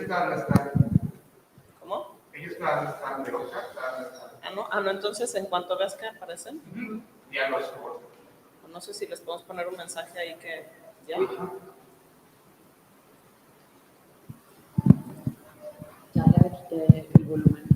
estaban en stand. ¿Cómo? Ellos estaban en stand de OCAD, estaban en stand. No, entonces en cuanto veas que aparecen, ya los subo. No sé si les podemos poner un mensaje ahí que ya. Ya le quité el volumen.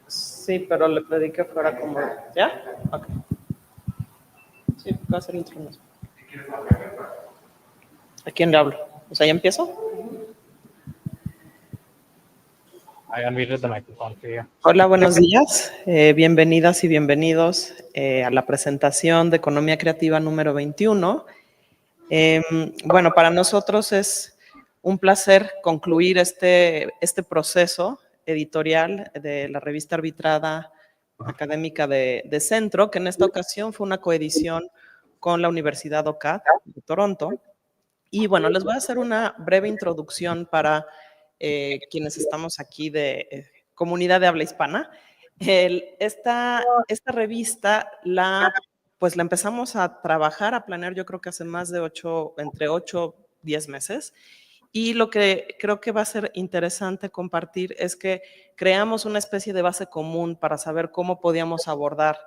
Sí, pero le pedí que fuera como... ¿Ya? Ok. Sí, va a ser intro mismo. ¿A quién le hablo? O sea, ¿ya empiezo? I unmuted the microphone for you. Hola, buenos días. Bienvenidas y bienvenidos a la presentación de Economía Creativa número 21. Bueno, para nosotros es un placer concluir este proceso editorial de la revista arbitrada académica de CENTRO, que en esta ocasión fue una coedición con la Universidad OCAD de Toronto. Y bueno, les voy a hacer una breve introducción para quienes estamos aquí de comunidad de habla hispana. Esta revista pues la empezamos a trabajar, a planear, yo creo que hace más de entre 8 y 10 meses. Y lo que creo que va a ser interesante compartir es que creamos una especie de base común para saber cómo podíamos abordar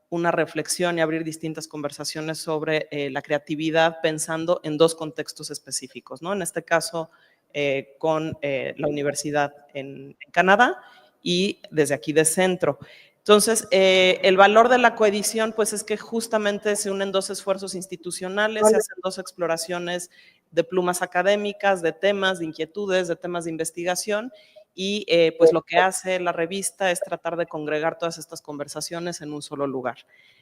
una reflexión y abrir distintas conversaciones sobre la creatividad pensando en dos contextos específicos, ¿no? En este caso, con la universidad en Canadá y desde aquí de CENTRO. Entonces, el valor de la coedición, pues es que justamente se unen dos esfuerzos institucionales, se hacen dos exploraciones de plumas académicas, de temas, de inquietudes, de temas de investigación, y pues lo que hace la revista es tratar de congregar todas estas conversaciones en un solo lugar.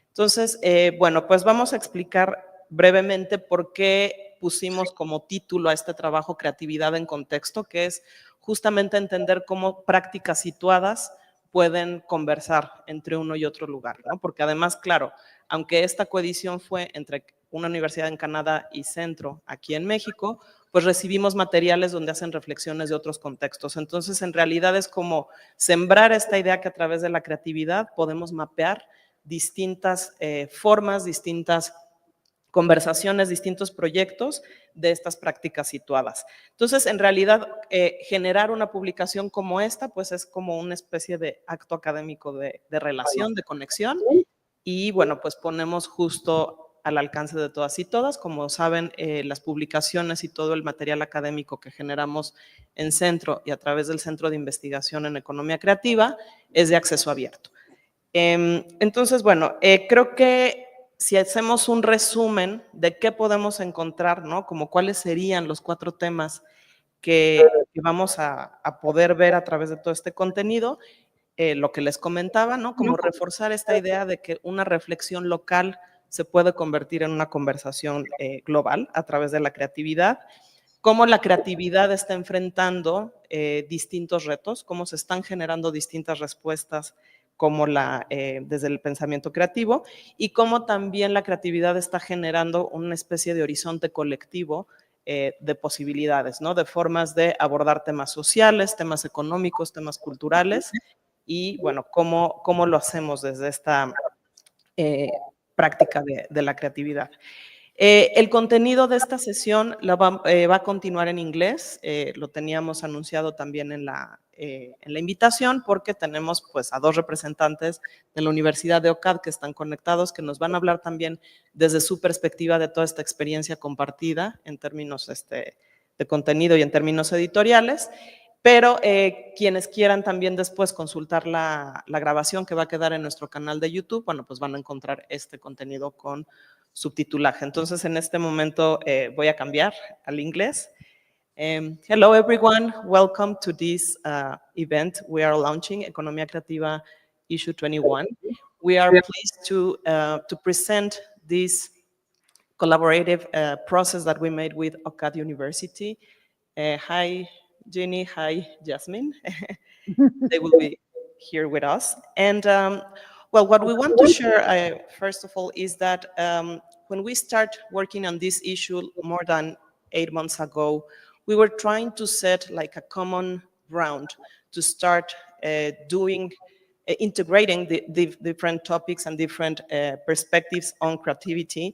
Entonces, bueno, pues vamos a explicar brevemente por qué pusimos como título a este trabajo Creatividad en Contexto, que es justamente entender cómo prácticas situadas pueden conversar entre uno y otro lugar, ¿no? Porque además, claro, aunque esta coedición fue entre una universidad en Canadá y CENTRO aquí en México, pues recibimos materiales donde hacen reflexiones de otros contextos. Entonces, en realidad es como sembrar esta idea que a través de la creatividad podemos mapear distintas formas, distintas conversaciones, distintos proyectos de estas prácticas situadas. Entonces, en realidad, generar una publicación como esta, pues es como una especie de acto académico de relación, de conexión, y bueno, pues ponemos justo al alcance de todas y todas. Como saben, las publicaciones y todo el material académico que generamos en CENTRO y a través del Centro de Investigación en Economía Creativa es de acceso abierto. Entonces, bueno, creo que si hacemos un resumen de qué podemos encontrar, ¿no? Como cuáles serían los 4 temas que vamos a poder ver a través de todo este contenido, lo que les comentaba, ¿no? Como reforzar esta idea de que una reflexión local se puede convertir en una conversación global a través de la creatividad, cómo la creatividad está enfrentando distintos retos, cómo se están generando distintas respuestas como desde el pensamiento creativo, y cómo también la creatividad está generando una especie de horizonte colectivo de posibilidades, ¿no? De formas de abordar temas sociales, temas económicos, temas culturales, y bueno, cómo lo hacemos desde esta práctica de la creatividad. El contenido de esta sesión va a continuar en inglés, lo teníamos anunciado también en la invitación, porque tenemos pues a 2 representantes de la Universidad de OCAD que están conectados, que nos van a hablar también desde su perspectiva de toda esta experiencia compartida en términos de contenido y en términos editoriales. Pero quienes quieran también después consultar la grabación que va a quedar en nuestro canal de YouTube, bueno, pues van a encontrar este contenido con subtitulaje. Entonces, en este momento voy a cambiar al inglés. Hello, everyone. Welcome to this event. We are launching Economía Creativa issue 21. We are pleased to present this collaborative process that we made with OCAD University. Hi, Jenny. Hi, Jasmine. They will be here with us. And well, what we want to share, first of all, is that when we start working on this issue more than 8 months ago, we were trying to set like a common ground to start integrating the different topics and different perspectives on creativity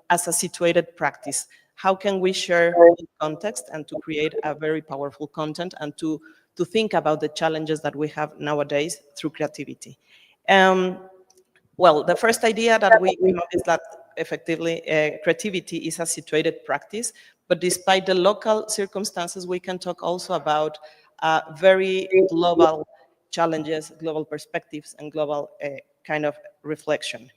as a situated practice. How can we share context and to create a very powerful content and to think about the challenges that we have nowadays through creativity? Well, the first idea that we came up is that effectively creativity is a situated practice, but despite the local circumstances, we can talk also about very global challenges, global perspectives, and global kind of reflection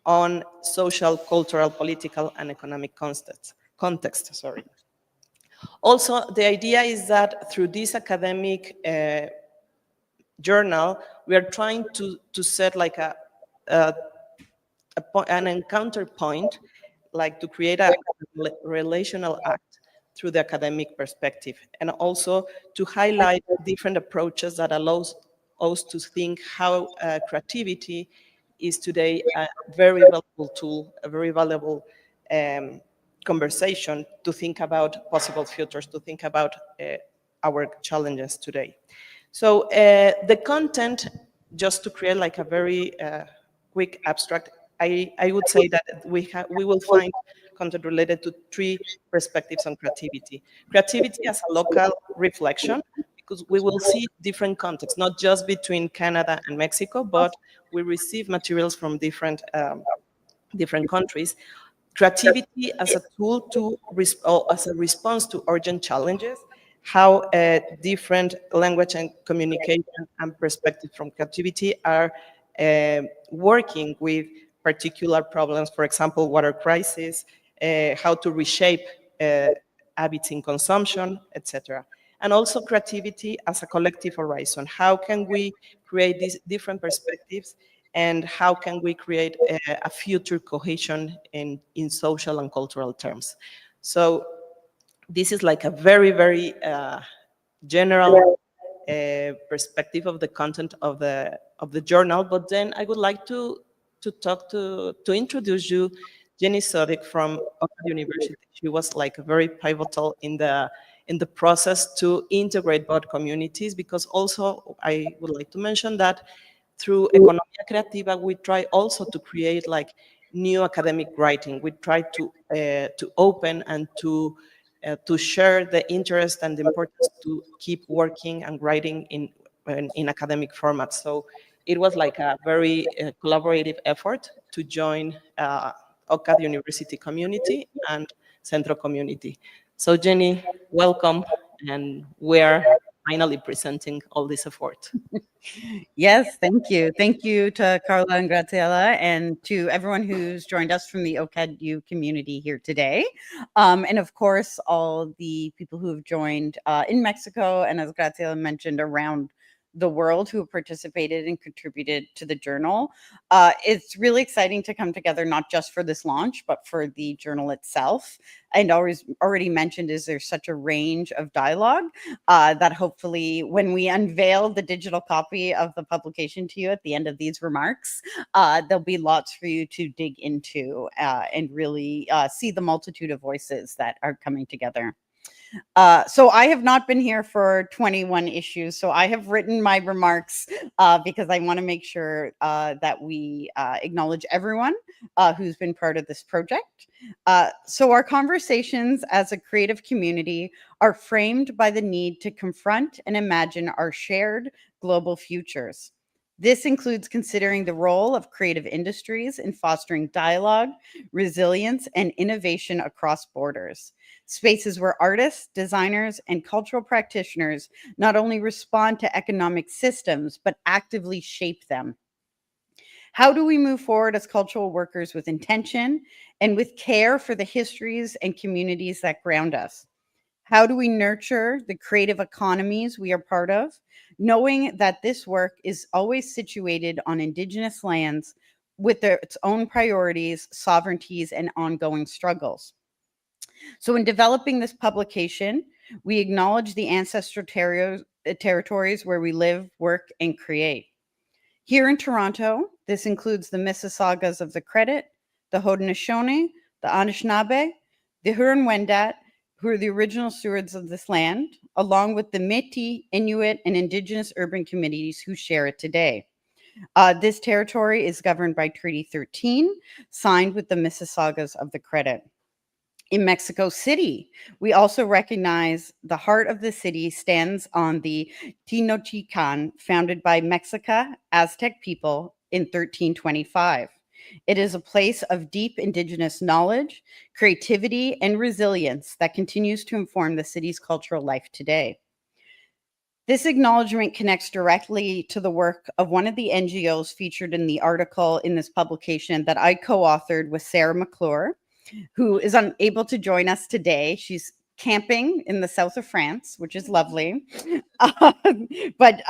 on social, cultural, political, and economic context. Also, the idea is that through this academic journal, we are trying to set like an encounter point, like to create a relational act through the academic perspective, and also to highlight different approaches that allows us to think how creativity is today a very valuable tool, a very valuable conversation to think about possible futures, to think about our challenges today. So the content, just to create like a very quick abstract, I would say that we will find content related to 3 perspectives on creativity. Creativity as a local reflection, because we will see different contexts, not just between Canada and Mexico, but we receive materials from different countries. Creativity as a tool to as a response to urgent challenges, how different language and communication and perspective from creativity are working with particular problems, for example, water crisis, how to reshape habits in consumption, etc. And also creativity as a collective horizon. How can we create these different perspectives, and how can we create a future cohesion in social and cultural terms? So this is like a very, very general perspective of the content of the journal. But then I would like to introduce you Jenny Sodik from Oxford University. She was like very pivotal in the process to integrate both communities, because also I would like to mention that through Economía Creativa, we try also to create like new academic writing. We try to open and to share the interest and the importance to keep working and writing in academic formats. So it was like a very collaborative effort to join OCAD University community and CENTRO community. So Jenny, welcome, and we are finally presenting all this effort. Yes, thank you. Thank you to Carla and Graziella, and to everyone who's joined us from the OCAD U community here today. And of course, all the people who have joined in Mexico, and as Graziella mentioned, around the world who have participated and contributed to the journal. It's really exciting to come together, not just for this launch, but for the journal itself. And already mentioned is there's such a range of dialogue that hopefully when we unveil the digital copy of the publication to you at the end of these remarks, there'll be lots for you to dig into and really see the multitude of voices that are coming together. So I have not been here for 21 issues. So I have written my remarks because I want to make sure that we acknowledge everyone who's been part of this project. So our conversations as a creative community are framed by the need to confront and imagine our shared global futures. This includes considering the role of creative industries in fostering dialogue, resilience, and innovation across borders. Spaces where artists, designers, and cultural practitioners not only respond to economic systems, but actively shape them. How do we move forward as cultural workers with intention and with care for the histories and communities that ground us? How do we nurture the creative economies we are part of, knowing that this work is always situated on Indigenous lands with its own priorities, sovereignties, and ongoing struggles? So in developing this publication, we acknowledge the ancestral territories where we live, work, and create. Here in Toronto, this includes the Mississaugas of the Credit, the Haudenosaunee, the Anishinaabe, the Huron-Wendat, who are the original stewards of this land, along with the Métis, Inuit, and Indigenous urban communities who share it today. This territory is governed by Treaty 13, signed with the Mississaugas of the Credit. In Mexico City, we also recognize the heart of the city stands on the Tenochtitlan, founded by Mexica Aztec people in 1325. It is a place of deep Indigenous knowledge, creativity, and resilience that continues to inform the city's cultural life today. This acknowledgement connects directly to the work of one of the NGOs featured in the article in this publication that I co-authored with Sarah McClure, who is unable to join us today. She's camping in the south of France, which is lovely. But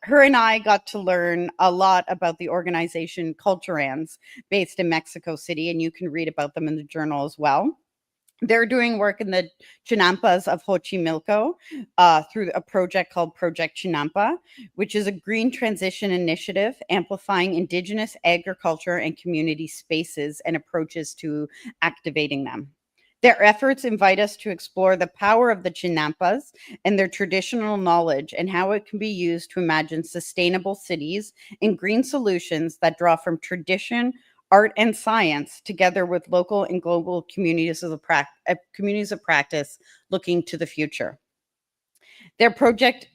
her and I got to learn a lot about the organization Culturans based in Mexico City, and you can read about them in the journal as well. They're doing work in the Chinampas of Xochimilco through a project called Project Chinampa, which is a green transition initiative amplifying Indigenous agriculture and community spaces and approaches to activating them. Their efforts invite us to explore the power of the Chinampas and their traditional knowledge and how it can be used to imagine sustainable cities and green solutions that draw from tradition, art, and science, together with local and global communities of practice looking to the future. Their project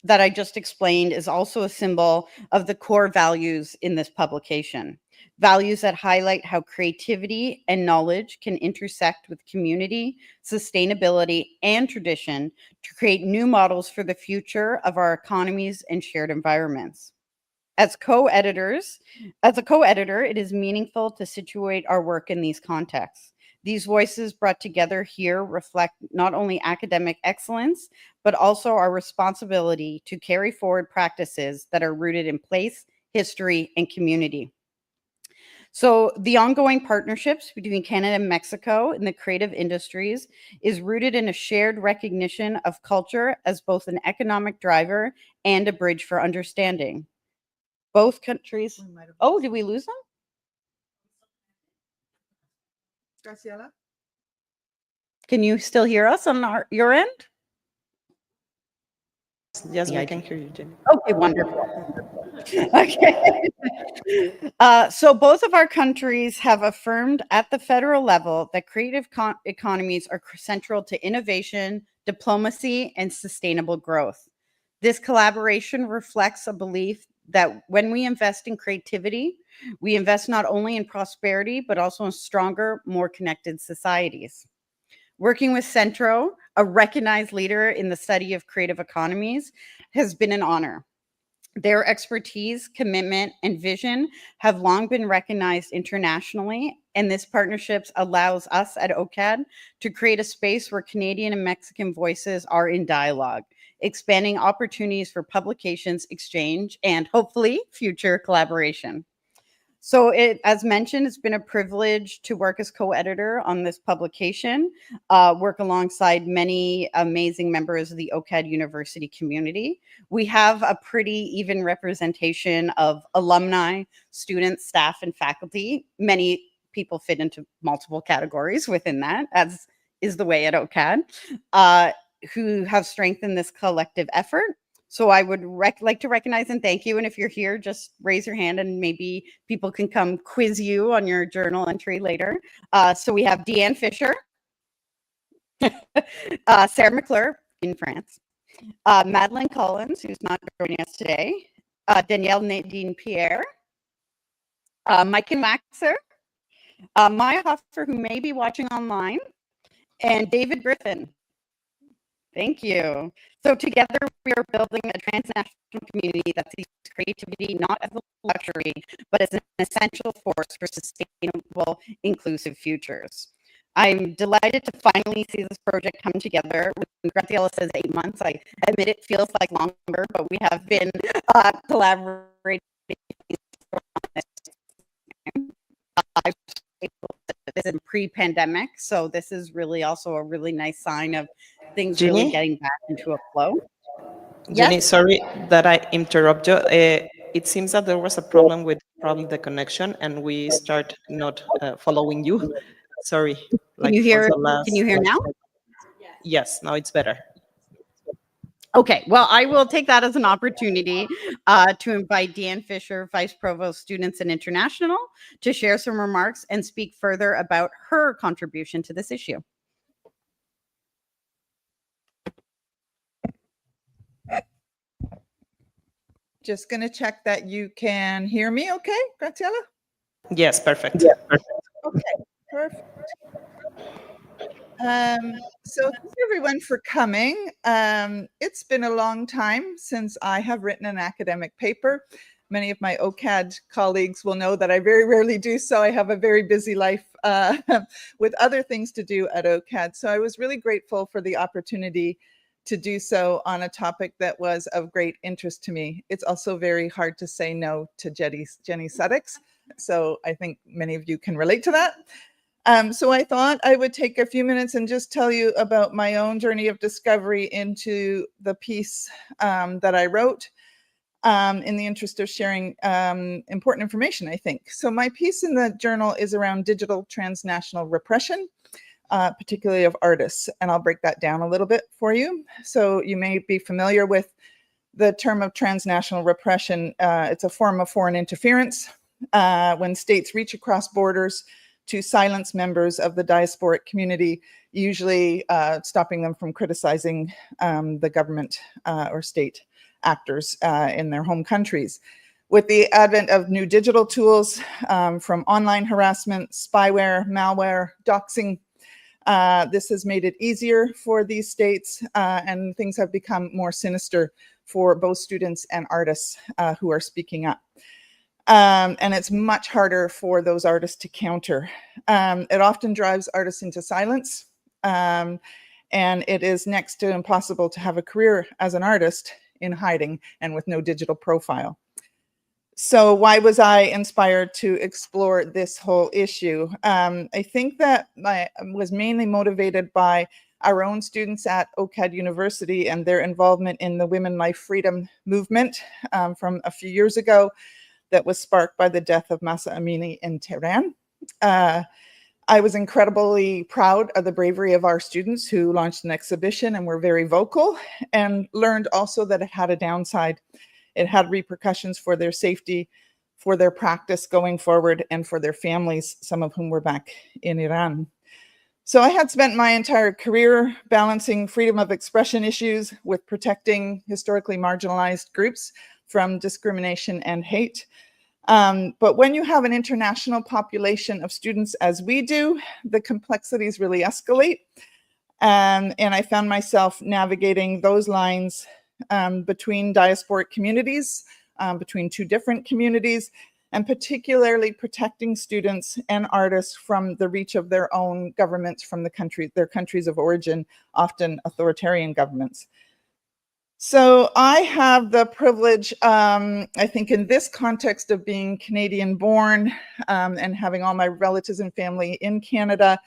that I just explained is also a symbol of the core values in this publication. Values that highlight how creativity and knowledge can intersect with community, sustainability, and tradition to create new models for the future of our economies and shared environments. As a co-editor, it is meaningful to situate our work in these contexts. These voices brought together here reflect not only academic excellence, but also our responsibility to carry forward practices that are rooted in place, history, and community. So the ongoing partnerships between Canada and Mexico in the creative industries is rooted in a shared recognition of culture as both an economic driver and a bridge for understanding. Both countries. Oh, did we lose them? Graciela? Can you still hear us on your end? Yes, I can hear you, Jenny. Okay, wonderful. Okay. So both of our countries have affirmed at the federal level that creative economies are central to innovation, diplomacy, and sustainable growth. This collaboration reflects a belief that when we invest in creativity, we invest not only in prosperity, but also in stronger, more connected societies. Working with CENTRO, a recognized leader in the study of creative economies, has been an honor. Their expertise, commitment, and vision have long been recognized internationally, and this partnership allows us at OCAD to create a space where Canadian and Mexican voices are in dialogue, expanding opportunities for publications, exchange, and hopefully future collaboration. So as mentioned, it's been a privilege to work as co-editor on this publication, work alongside many amazing members of the OCAD University community. We have a pretty even representation of alumni, students, staff, and faculty. Many people fit into multiple categories within that, as is the way at OCAD, who have strengthened this collective effort. So I would like to recognize and thank you. And if you're here, just raise your hand and maybe people can come quiz you on your journal entry later. So we have Deanne Fisher, Sarah McClure in France, Madeline Collins, who's not joining us today, Danielle Nadine Pierre, Mike Waxer, Maya Hoffer, who may be watching online, and David Griffin. Thank you. So together we are building a transnational community that sees creativity not as a luxury, but as an essential force for sustainable, inclusive futures. I'm delighted to finally see this project come together. When Graciela says 8 months, I admit it feels like longer, but we have been collaborating on this. I was able to do this in pre-pandemic, so this is really also a really nice sign of things really getting back into a flow. Jenny, Yes? sorry that I interrupt you. It seems that there was a problem with probably the connection, and we start not following you. Sorry. Can you hear? Can you hear now? Yes, now it's better. Okay, well, I will take that as an opportunity to invite Deanne Fisher, Vice Provost Students and International, to share some remarks and speak further about her contribution to this issue. Just going to check that you can hear me okay, Graciela? Yes, perfect. Okay, perfect. So thank you everyone for coming. It's been a long time since I have written an academic paper. Many of my OCAD colleagues will know that I very rarely do so. I have a very busy life with other things to do at OCAD. So I was really grateful for the opportunity to do so on a topic that was of great interest to me. It's also very hard to say no to Jenny Suddix. So I think many of you can relate to that. So I thought I would take a few minutes and just tell you about my own journey of discovery into the piece that I wrote in the interest of sharing important information, I think. So my piece in the journal is around digital transnational repression, particularly of artists. And I'll break that down a little bit for you. So you may be familiar with the term of transnational repression. It's a form of foreign interference when states reach across borders to silence members of the diasporic community, usually stopping them from criticizing the government or state actors in their home countries. With the advent of new digital tools, from online harassment, spyware, malware, doxing, this has made it easier for these states, and things have become more sinister for both students and artists who are speaking up. And it's much harder for those artists to counter. It often drives artists into silence, and it is next to impossible to have a career as an artist in hiding and with no digital profile. So why was I inspired to explore this whole issue? I think that I was mainly motivated by our own students at OCAD University and their involvement in the Women Life Freedom movement from a few years ago that was sparked by the death of Mahsa Amini in Tehran. I was incredibly proud of the bravery of our students who launched an exhibition and were very vocal, and learned also that it had a downside. It had repercussions for their safety, for their practice going forward, and for their families, some of whom were back in Iran. So I had spent my entire career balancing freedom of expression issues with protecting historically marginalized groups from discrimination and hate. But when you have an international population of students as we do, the complexities really escalate. And I found myself navigating those lines between diasporic communities, between two different communities, and particularly protecting students and artists from the reach of their own governments from their countries of origin, often authoritarian governments. So I have the privilege, I think in this context of being Canadian born and having all my relatives and family in Canada,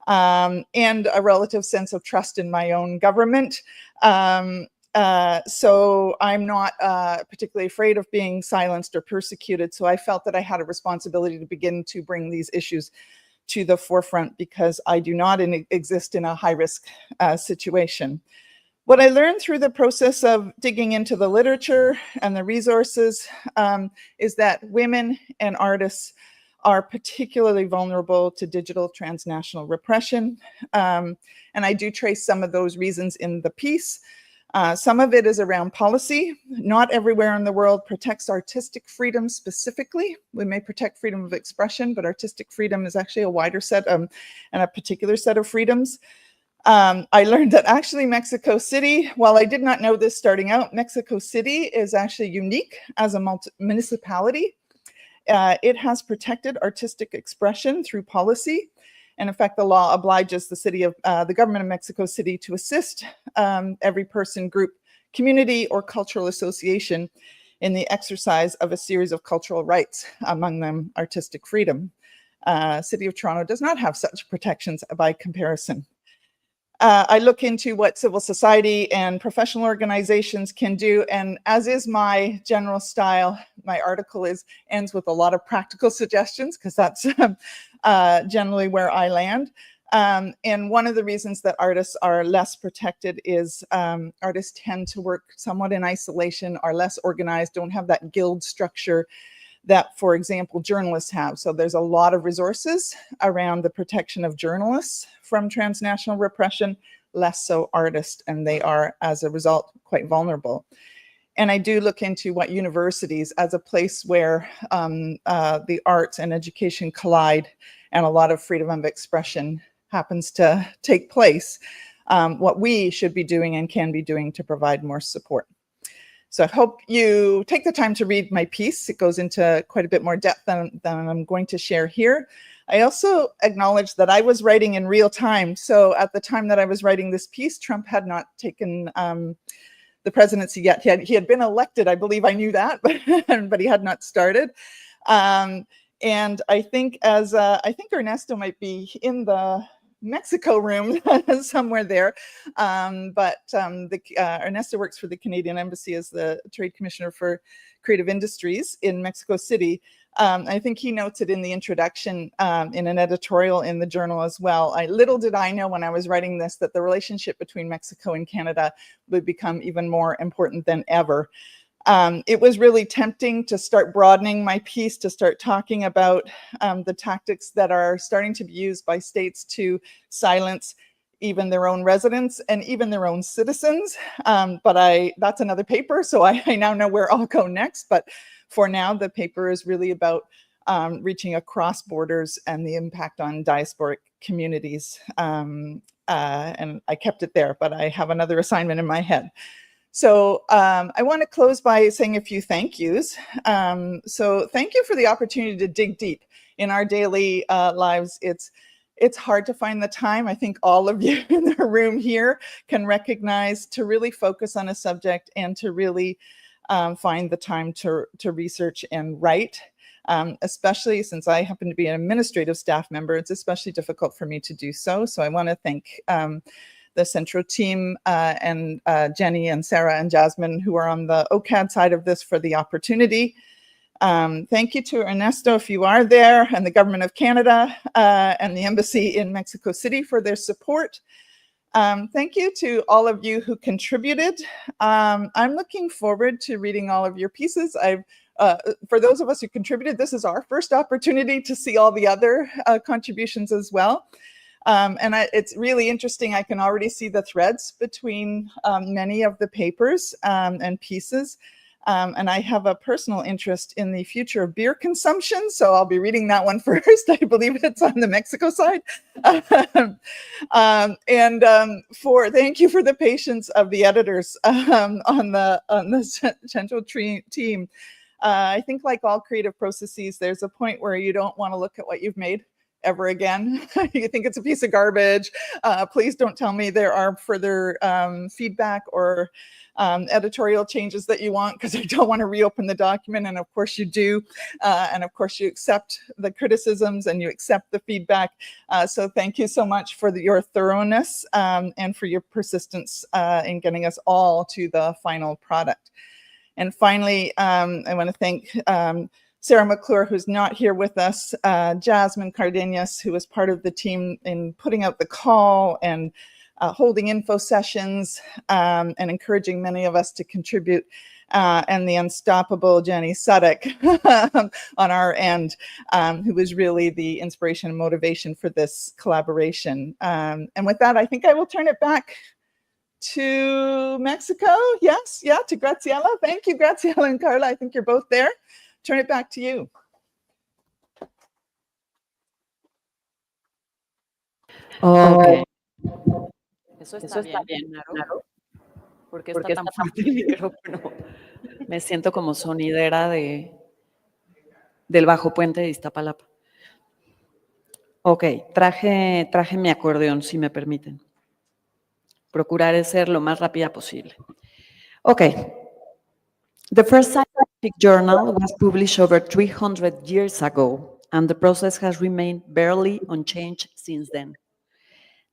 and a relative sense of trust in my own government. So I'm not particularly afraid of being silenced or persecuted. So I felt that I had a responsibility to begin to bring these issues to the forefront because I do not exist in a high-risk situation. What I learned through the process of digging into the literature and the resources is that women and artists are particularly vulnerable to digital transnational repression. And I do trace some of those reasons in the piece. Some of it is around policy. Not everywhere in the world protects artistic freedom specifically. We may protect freedom of expression, but artistic freedom is actually a wider set and a particular set of freedoms. I learned that actually Mexico City, while I did not know this starting out, Mexico City is actually unique as a municipality. It has protected artistic expression through policy. And in fact, the law obliges the government of Mexico City to assist every person, group, community, or cultural association in the exercise of a series of cultural rights, among them artistic freedom. City of Toronto does not have such protections by comparison. I look into what civil society and professional organizations can do, and as is my general style, my article ends with a lot of practical suggestions because that's generally where I land. And one of the reasons that artists are less protected is artists tend to work somewhat in isolation, are less organized, don't have that guild structure that, for example, journalists have. So there's a lot of resources around the protection of journalists from transnational repression, less so artists, and they are, as a result, quite vulnerable. And I do look into what universities as a place where the arts and education collide and a lot of freedom of expression happens to take place, what we should be doing and can be doing to provide more support. So I hope you take the time to read my piece. It goes into quite a bit more depth than I'm going to share here. I also acknowledge that I was writing in real time. So at the time that I was writing this piece, Trump had not taken the presidency yet. He had been elected, I believe. I knew that, but he had not started. And I think I think Ernesto might be in the Mexico room somewhere there. Ernesto works for the Canadian Embassy as the Trade Commissioner for Creative Industries in Mexico City. I think he notes it in the introduction in an editorial in the journal as well. Little did I know when I was writing this that the relationship between Mexico and Canada would become even more important than ever. It was really tempting to start broadening my piece, to start talking about the tactics that are starting to be used by states to silence even their own residents and even their own citizens. But that's another paper, so I now know where I'll go next. But for now, the paper is really about reaching across borders and the impact on diasporic communities. And I kept it there, but I have another assignment in my head. So I want to close by saying a few thank yous. So thank you for the opportunity to dig deep in our daily lives. It's hard to find the time. I think all of you in the room here can recognize to really focus on a subject and to really find the time to research and write. Especially since I happen to be an administrative staff member, it's especially difficult for me to do so. So I want to thank the CENTRO team and Jenny and Sarah and Jasmine, who are on the OCAD side of this, for the opportunity. Thank you to Ernesto, if you are there, and the Government of Canada and the Embassy in Mexico City for their support. Thank you to all of you who contributed. I'm looking forward to reading all of your pieces. For those of us who contributed, this is our first opportunity to see all the other contributions as well. It's really interesting. I can already see the threads between many of the papers and pieces. And I have a personal interest in the future of beer consumption, so I'll be reading that one first. I believe it's on the Mexico side. Thank you for the patience of the editors on the central team. I think, like all creative processes, there's a point where you don't want to look at what you've made ever again. You think it's a piece of garbage. Please don't tell me there are further feedback or editorial changes that you want, because I don't want to reopen the document. And of course you do. And of course you accept the criticisms and you accept the feedback. So thank you so much for your thoroughness and for your persistence in getting us all to the final product. And finally, I want to thank Sarah McClure, who's not here with us, Jasmine Cardenas, who was part of the team in putting out the call and holding info sessions and encouraging many of us to contribute, and the unstoppable Jenny Suddick on our end, who was really the inspiration and motivation for this collaboration. And with that, I think I will turn it back to Mexico. Yes, yeah, to Graciela. Thank you, Graciela and Carla. I think you're both there. Turn it back to you. Ok. Eso está bien, claro. Porque está tan fuerte el micrófono. Me siento como sonidera del bajo puente de Iztapalapa. Ok, traje mi acordeón, si me permiten. Procuraré ser lo más rápida posible. Okay. The first scientific journal was published over 300 years ago, and the process has remained barely unchanged since then.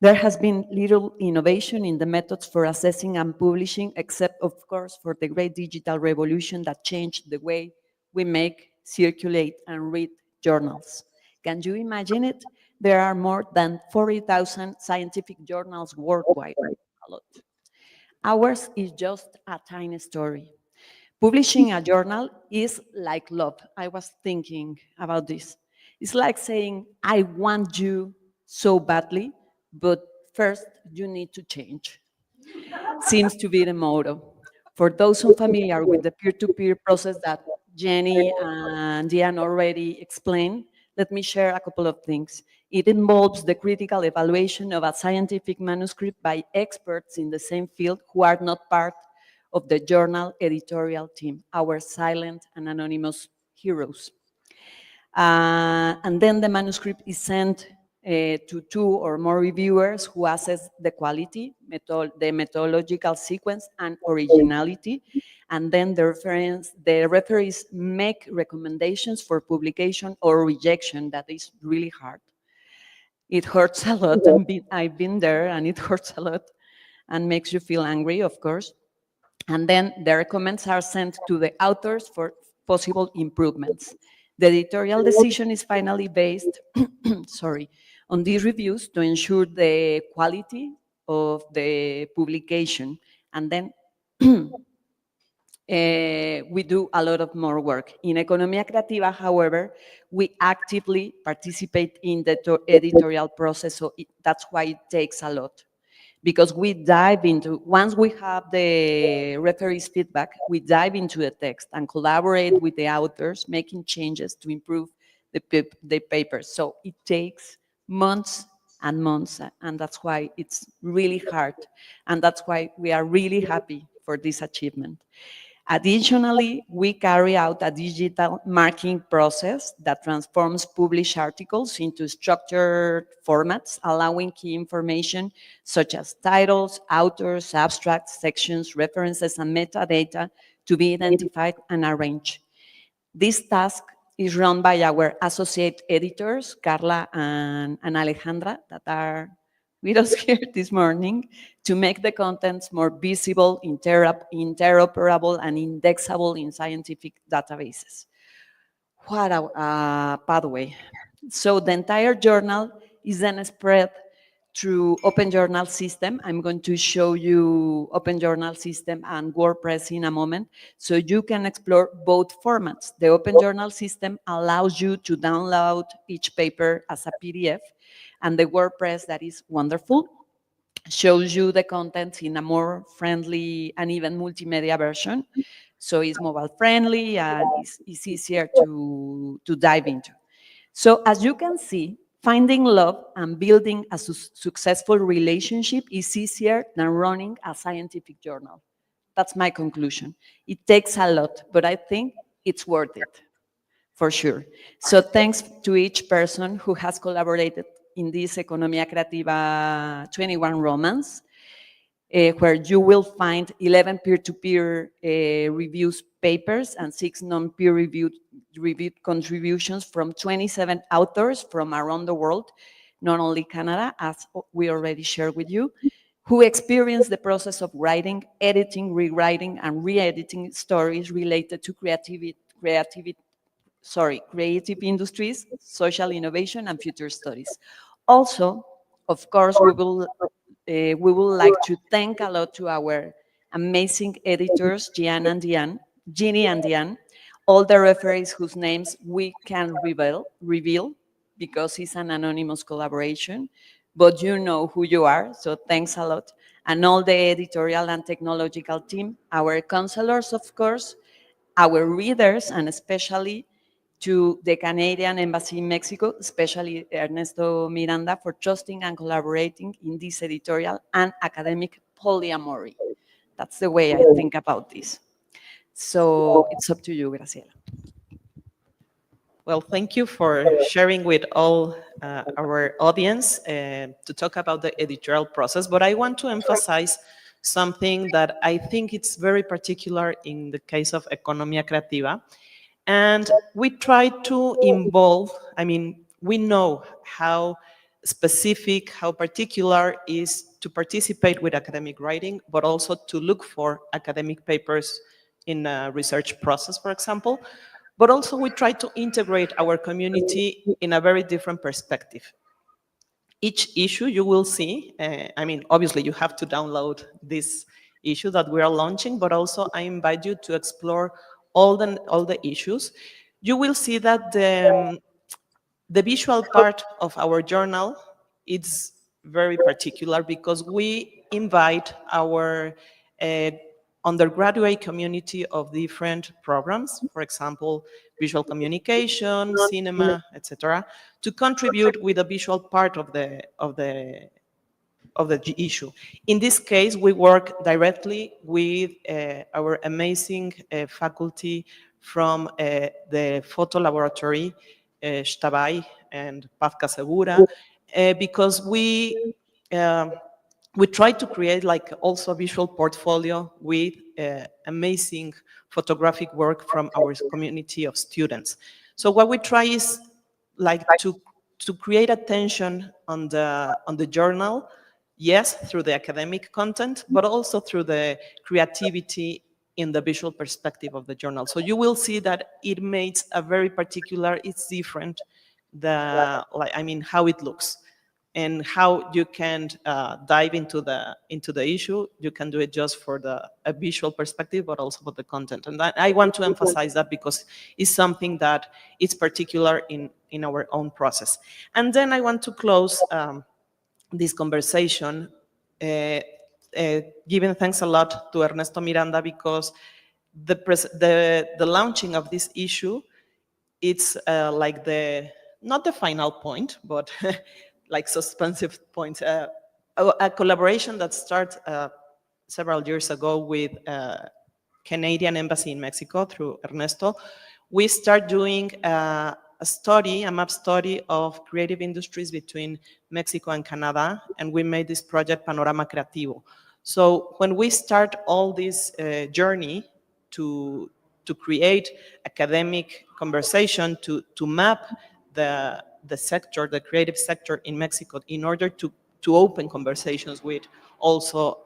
There has been little innovation in the methods for assessing and publishing, except, of course, for the great digital revolution that changed the way we make, circulate, and read journals. Can you imagine it? There are more than 40,000 scientific journals worldwide. A lot. Ours is just a tiny story. Publishing a journal is like love. I was thinking about this. It's like saying, I want you so badly, but first you need to change. Seems to be the motto. For those unfamiliar with the peer-to-peer process that Jenny and Diane already explained, let me share a couple of things. It involves the critical evaluation of a scientific manuscript by experts in the same field who are not part of the journal editorial team, our silent and anonymous heroes. And then the manuscript is sent to 2 or more reviewers who assess the quality, the methodological sequence, and originality. And then the referees make recommendations for publication or rejection. That is really hard. It hurts a lot. I've been there, and it hurts a lot and makes you feel angry, of course. And then the comments are sent to the authors for possible improvements. The editorial decision is finally based on these reviews to ensure the quality of the publication. And then we do a lot of more work. In Economía Creativa, however, we actively participate in the editorial process, so that's why it takes a lot. Because we dive into, once we have the referees' feedback, we dive into the text and collaborate with the authors, making changes to improve the papers. So it takes months and months, and that's why it's really hard. And that's why we are really happy for this achievement. Additionally, we carry out a digital marking process that transforms published articles into structured formats, allowing key information such as titles, authors, abstracts, sections, references, and metadata to be identified and arranged. This task is run by our associate editors, Carla and Alejandra, that are with us here this morning, to make the contents more visible, interoperable, and indexable in scientific databases. What a pathway. So the entire journal is then spread through Open Journal System. I'm going to show you Open Journal System and WordPress in a moment, so you can explore both formats. The Open Journal System allows you to download each paper as a PDF, and the WordPress, that is wonderful, shows you the contents in a more friendly and even multimedia version. So it's mobile friendly and it's easier to dive into. So as you can see, finding love and building a successful relationship is easier than running a scientific journal. That's my conclusion. It takes a lot, but I think it's worth it, for sure. So thanks to each person who has collaborated in this Economía Creativa 21 romance, where you will find 11 peer-to-peer reviews papers and 6 non-peer reviewed contributions from 27 authors from around the world, not only Canada, as we already shared with you, who experienced the process of writing, editing, rewriting, and re-editing stories related to creativity, creative industries, social innovation, and future studies. Also, of course, we would like to thank a lot to our amazing editors, Ginny and Diane, all the referees whose names we can reveal because it's an anonymous collaboration, but you know who you are, so thanks a lot. And all the editorial and technological team, our counselors, of course, our readers, and especially to the Canadian Embassy in Mexico, especially Ernesto Miranda, for trusting and collaborating in this editorial and academic polyamory. That's the way I think about this. So it's up to you, Graciela. Well, thank you for sharing with all our audience to talk about the editorial process, but I want to emphasize something that I think it's very particular in the case of Economía Creativa. And we try to involve, I mean, we know how specific, how particular is to participate with academic writing, but also to look for academic papers in a research process, for example. But also we try to integrate our community in a very different perspective. Each issue you will see, I mean, obviously you have to download this issue that we are launching, but also I invite you to explore all the issues. You will see that the visual part of our journal is very particular because we invite our undergraduate community of different programs, for example, visual communication, cinema, etc., to contribute with a visual part of the issue. In this case, we work directly with our amazing faculty from the photo laboratory, Shtabai and Pavka Segura, because we try to create like also a visual portfolio with amazing photographic work from our community of students. So what we try is like to create attention on the journal, yes, through the academic content, but also through the creativity in the visual perspective of the journal. So you will see that it makes a very particular, it's different, how it looks and how you can dive into the issue. You can do it just for a visual perspective, but also for the content. And I want to emphasize that because it's something that is particular in our own process. And then I want to close this conversation giving thanks a lot to Ernesto Miranda because the launching of this issue, it's like not the final point, but like suspensive point, a collaboration that started several years ago with Canadian Embassy in Mexico through Ernesto. We start doing a map study of creative industries between Mexico and Canada, and we made this project Panorama Creativo. So when we start all this journey to create academic conversation, to map the sector, the creative sector in Mexico, in order to open conversations with also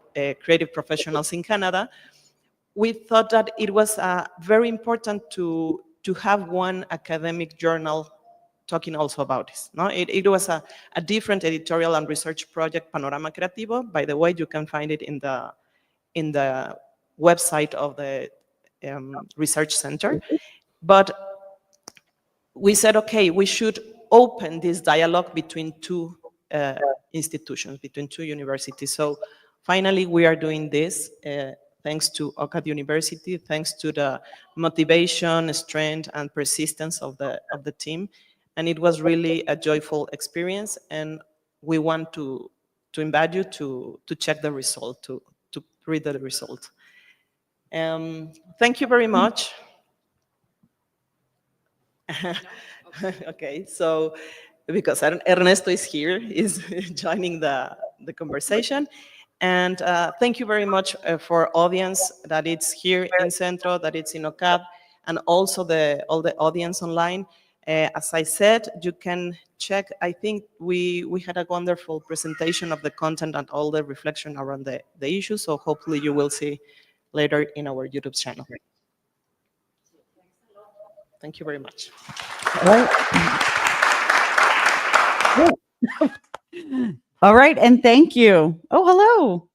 creative professionals in Canada, we thought that it was very important to have one academic journal talking also about this. No? It was a different editorial and research project, Panorama Creativo. By the way, you can find it in the website of the research center. But we said, okay, we should open this dialogue between two institutions, between two universities. So finally, we are doing this thanks to OCAD University, thanks to the motivation, strength, and persistence of the team. And it was really a joyful experience. And we want to invite you to check the result, to read the result. Thank you very much. Okay, so because Ernesto is here, is joining the conversation. And thank you very much for audience that it's here in Centro, that it's in OCAD, and also all the audience online. As I said, you can check, I think we had a wonderful presentation of the content and all the reflection around the issue, so hopefully you will see later in our YouTube channel. Thank you very much. All right, and thank you. Oh, hello.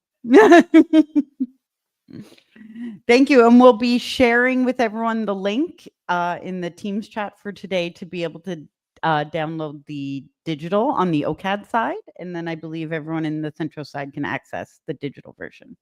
Thank you, and we'll be sharing with everyone the link in the Teams chat for today to be able to download the digital on the OCAD side, and then I believe everyone in the CENTRO side can access the digital version.